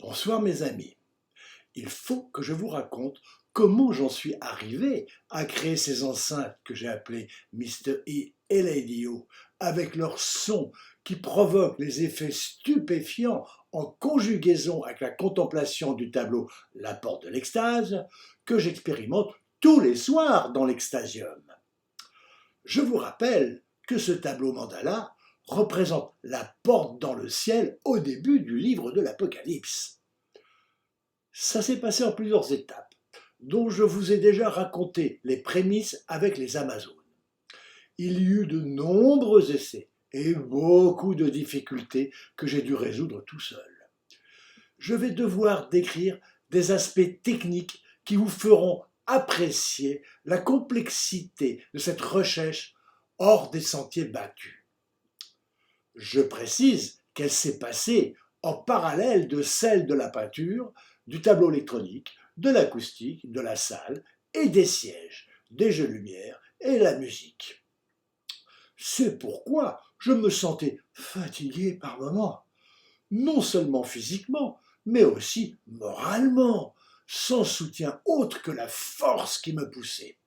Bonsoir mes amis. Il faut que je vous raconte comment j'en suis arrivé à créer ces enceintes que j'ai appelées Mr. E et Lady O, avec leur son qui provoque les effets stupéfiants en conjugaison avec la contemplation du tableau La Porte de l'Extase, que j'expérimente tous les soirs dans l'Extasium. Je vous rappelle que ce tableau mandala représente la porte dans le ciel au début du livre de l'Apocalypse. Ça s'est passé en plusieurs étapes, dont je vous ai déjà raconté les prémices avec les Amazones. Il y eut de nombreux essais et beaucoup de difficultés que j'ai dû résoudre tout seul. Je vais devoir décrire des aspects techniques qui vous feront apprécier la complexité de cette recherche hors des sentiers battus. Je précise qu'elle s'est passée en parallèle de celle de la peinture, du tableau électronique, de l'acoustique, de la salle et des sièges, des jeux de lumière et la musique. C'est pourquoi je me sentais fatigué par moments, non seulement physiquement, mais aussi moralement, sans soutien autre que la force qui me poussait.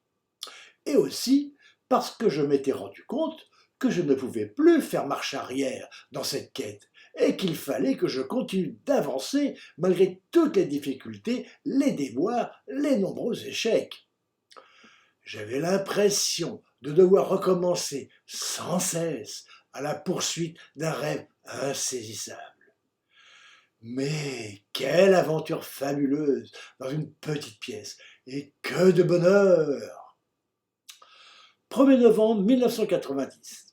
Et aussi parce que je m'étais rendu compte que je ne pouvais plus faire marche arrière dans cette quête et qu'il fallait que je continue d'avancer malgré toutes les difficultés, les déboires, les nombreux échecs. J'avais l'impression de devoir recommencer sans cesse à la poursuite d'un rêve insaisissable. Mais quelle aventure fabuleuse dans une petite pièce, et que de bonheur! 1er novembre 1990.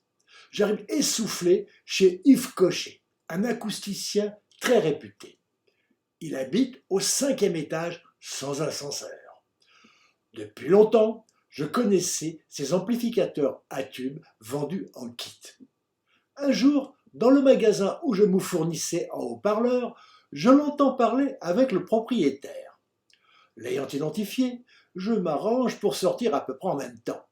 J'arrive essoufflé chez Yves Cochet, un acousticien très réputé. Il habite au 5e étage sans ascenseur. Depuis longtemps, je connaissais ces amplificateurs à tubes vendus en kit. Un jour, dans le magasin où je me fournissais en haut-parleurs, je l'entends parler avec le propriétaire. L'ayant identifié, je m'arrange pour sortir à peu près en même temps.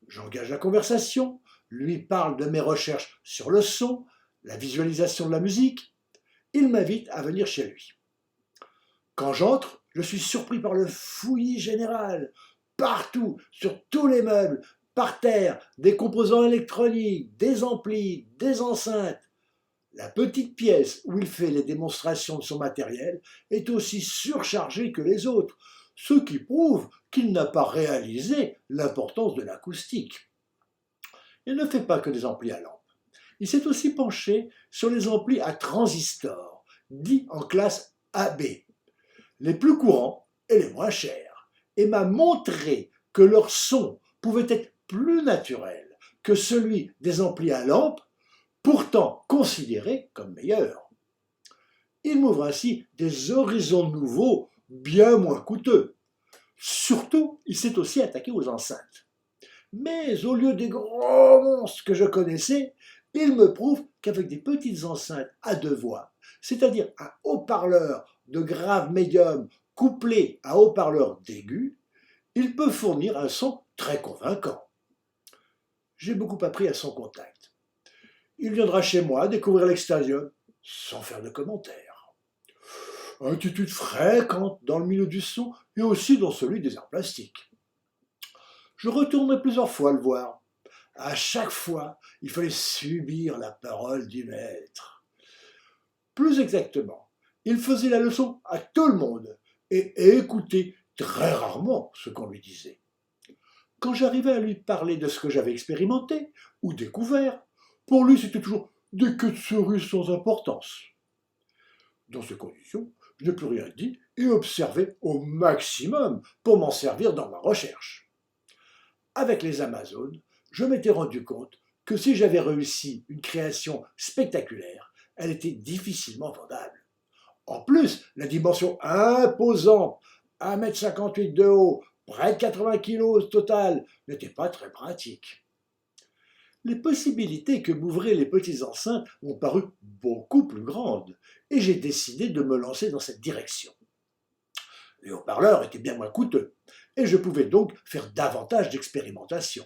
J'engage la conversation, lui parle de mes recherches sur le son, la visualisation de la musique. Il m'invite à venir chez lui. Quand j'entre, je suis surpris par le fouillis général. Partout, sur tous les meubles, par terre, des composants électroniques, des amplis, des enceintes. La petite pièce où il fait les démonstrations de son matériel est aussi surchargée que les autres, ce qui prouve qu'il n'a pas réalisé l'importance de l'acoustique. Il ne fait pas que des amplis à lampe. Il s'est aussi penché sur les amplis à transistors, dits en classe AB, les plus courants et les moins chers, et m'a montré que leur son pouvait être plus naturel que celui des amplis à lampe, pourtant considérés comme meilleurs. Il m'ouvre ainsi des horizons nouveaux, bien moins coûteux. Surtout, il s'est aussi attaqué aux enceintes. Mais au lieu des gros monstres que je connaissais, il me prouve qu'avec des petites enceintes à 2 voix, c'est-à-dire un haut-parleur de grave médium couplé à haut-parleur d'aigu, il peut fournir un son très convaincant. J'ai beaucoup appris à son contact. Il viendra chez moi découvrir l'Extasium sans faire de commentaires. Attitude fréquente dans le milieu du son et aussi dans celui des arts plastiques. Je retournerai plusieurs fois le voir. À chaque fois, il fallait subir la parole du maître. Plus exactement, il faisait la leçon à tout le monde et écoutait très rarement ce qu'on lui disait. Quand j'arrivais à lui parler de ce que j'avais expérimenté ou découvert, pour lui c'était toujours des queues de cerises sans importance. Dans ces conditions, je n'ai plus rien dit et observé au maximum pour m'en servir dans ma recherche. Avec les Amazones, je m'étais rendu compte que si j'avais réussi une création spectaculaire, elle était difficilement vendable. En plus, la dimension imposante, 1,58 m de haut, près de 80 kg au total, n'était pas très pratique. Les possibilités que m'ouvraient les petits enceintes m'ont paru beaucoup plus grandes, et j'ai décidé de me lancer dans cette direction. Les haut-parleurs étaient bien moins coûteux, et je pouvais donc faire davantage d'expérimentations.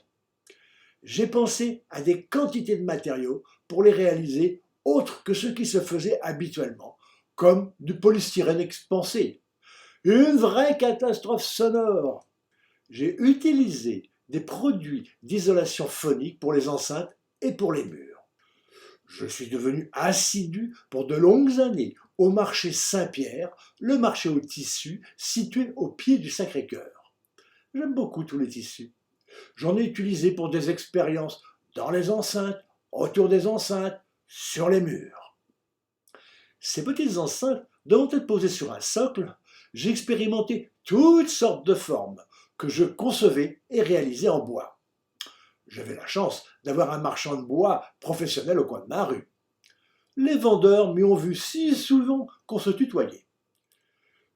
J'ai pensé à des quantités de matériaux pour les réaliser autres que ceux qui se faisaient habituellement, comme du polystyrène expansé. Une vraie catastrophe sonore. J'ai utilisé des produits d'isolation phonique pour les enceintes et pour les murs. Je suis devenu assidu pour de longues années au marché Saint-Pierre, le marché aux tissus situé au pied du Sacré-Cœur. J'aime beaucoup tous les tissus. J'en ai utilisé pour des expériences dans les enceintes, autour des enceintes, sur les murs. Ces petites enceintes devant être posées sur un socle, j'ai expérimenté toutes sortes de formes que je concevais et réalisais en bois. J'avais la chance d'avoir un marchand de bois professionnel au coin de ma rue. Les vendeurs m'y ont vu si souvent qu'on se tutoyait.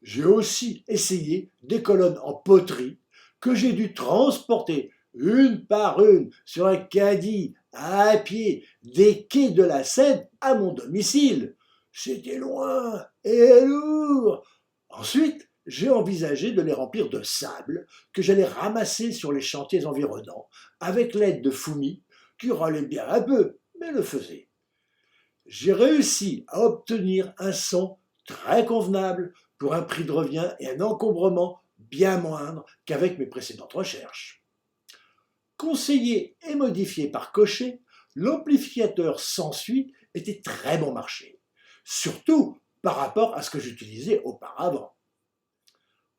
J'ai aussi essayé des colonnes en poterie que j'ai dû transporter une par une sur un caddie à pied des quais de la Seine à mon domicile. C'était loin et lourd. Ensuite, j'ai envisagé de les remplir de sable que j'allais ramasser sur les chantiers environnants avec l'aide de Foumi, qui râlait bien un peu, mais le faisait. J'ai réussi à obtenir un son très convenable pour un prix de revient et un encombrement bien moindre qu'avec mes précédentes recherches. Conseillé et modifié par Cochet, l'amplificateur Sansuit était très bon marché, surtout par rapport à ce que j'utilisais auparavant.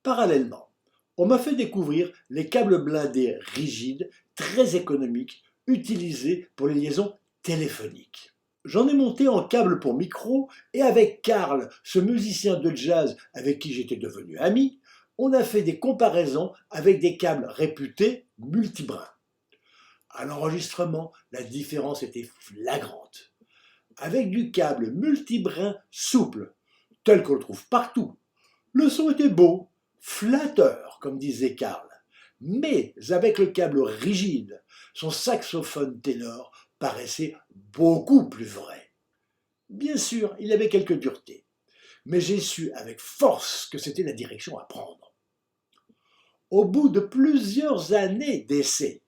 Parallèlement, on m'a fait découvrir les câbles blindés rigides, très économiques, utilisés pour les liaisons téléphoniques. J'en ai monté en câble pour micro et avec Karl, ce musicien de jazz avec qui j'étais devenu ami, on a fait des comparaisons avec des câbles réputés multibrins. À l'enregistrement, la différence était flagrante. Avec du câble multibrin souple, tel qu'on le trouve partout, le son était beau, flatteur, comme disait Karl. Mais avec le câble rigide, son saxophone ténor paraissait beaucoup plus vrai. Bien sûr, il avait quelques duretés, mais j'ai su avec force que c'était la direction à prendre. Au bout de plusieurs années d'essais,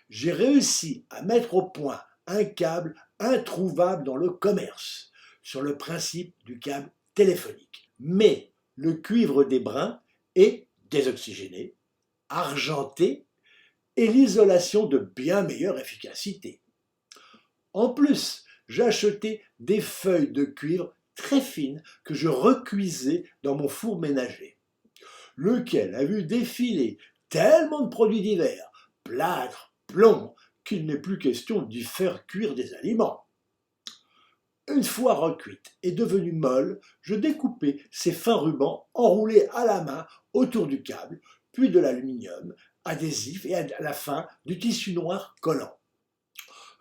j'ai réussi à mettre au point un câble introuvable dans le commerce, sur le principe du câble téléphonique. Mais le cuivre des brins est désoxygéné, argenté et l'isolation de bien meilleure efficacité. En plus, j'ai acheté des feuilles de cuivre très fines que je recuisais dans mon four ménager, lequel a vu défiler tellement de produits divers, plâtre, plomb, qu'il n'est plus question d'y faire cuire des aliments. Une fois recuite et devenue molle, je découpais ces fins rubans enroulés à la main autour du câble, puis de l'aluminium, adhésif et à la fin du tissu noir collant.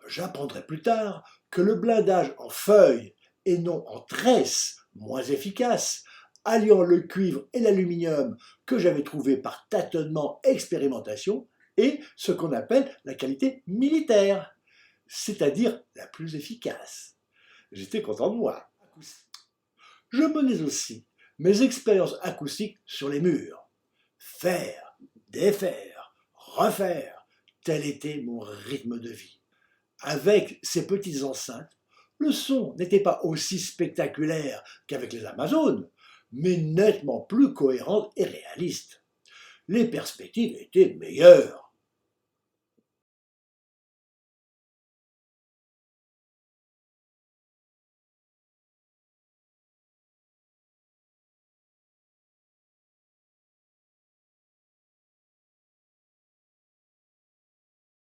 J'apprendrai plus tard que le blindage en feuilles et non en tresse, moins efficace, alliant le cuivre et l'aluminium que j'avais trouvé par tâtonnement et expérimentation, est ce qu'on appelle la qualité militaire, c'est-à-dire la plus efficace. J'étais content de moi. Je menais aussi mes expériences acoustiques sur les murs. Faire, défaire, refaire, tel était mon rythme de vie. Avec ces petites enceintes, le son n'était pas aussi spectaculaire qu'avec les Amazones, mais nettement plus cohérent et réaliste. Les perspectives étaient meilleures.